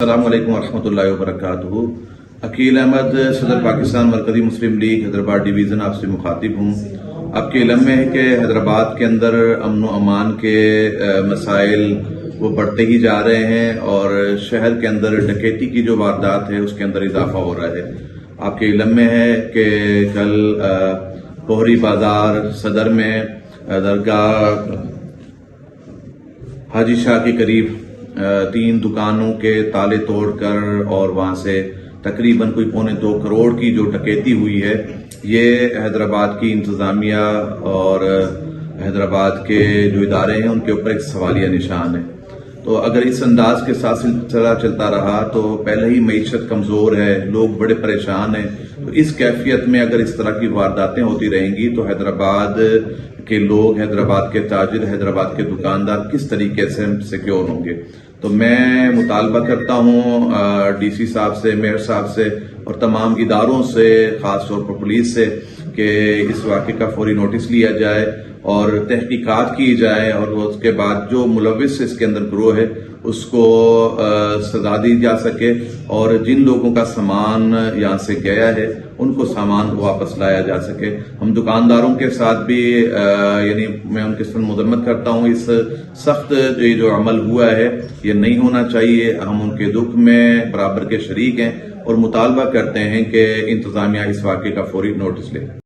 अस्सलाम वालेकुम वरहमतुल्लाहि वबरकातुहू। अकील अहमद, सदर पाकिस्तान मरकजी मुस्लिम लीग हैदराबाद डिवीज़न आपसे मुखातिब हूँ। आपके इल्म में है कि हैदराबाद के अंदर अमन व अमान के मसाइल वो बढ़ते ही जा रहे हैं और शहर के अंदर डकैती की जो वारदात है उसके अंदर इजाफा हो रहा है। आपके इल्म में है कि कल कोहरी बाजार सदर में दरगाह हाजी शाह के करीब 3 दुकानों के ताले तोड़कर और वहां से तकरीबन कोई 2.25 करोड़ की जो डकैती हुई है, ये हैदराबाद की इंतजामिया और हैदराबाद के जो इदारे हैं उनके ऊपर एक सवालिया निशान है। तो अगर इस अंदाज के साथ सिलसिला चलता रहा तो पहले ही मईशत कमजोर है, लोग बड़े परेशान हैं, तो इस कैफियत में अगर इस तरह की वारदातें होती रहेंगी तो हैदराबाद के लोग, हैदराबाद के ताजिर, हैदराबाद के दुकानदार किस तरीके से सिक्योर होंगे। तो मैं मुतालबा करता हूँ डीसी साहब से, मेयर साहब से और तमाम इदारों से, खास तौर पर पुलिस से, कि इस वाक़े का फौरी नोटिस लिया जाए और तहकीकात की जाए और उसके बाद जो मुलविस इसके अंदर गिरोह है उसको सजा दी जा सके और जिन लोगों का सामान यहाँ से गया है उनको सामान वापस लाया जा सके। हम दुकानदारों के साथ भी यानी मैं उनके साथ मुज़म्मत करता हूँ, इस सख्त ये जो अमल हुआ है ये नहीं होना चाहिए। हम उनके दुख में बराबर के शरीक हैं और मुतालबा करते हैं कि इंतजामिया इस वाक़े का फौरी नोटिस ले।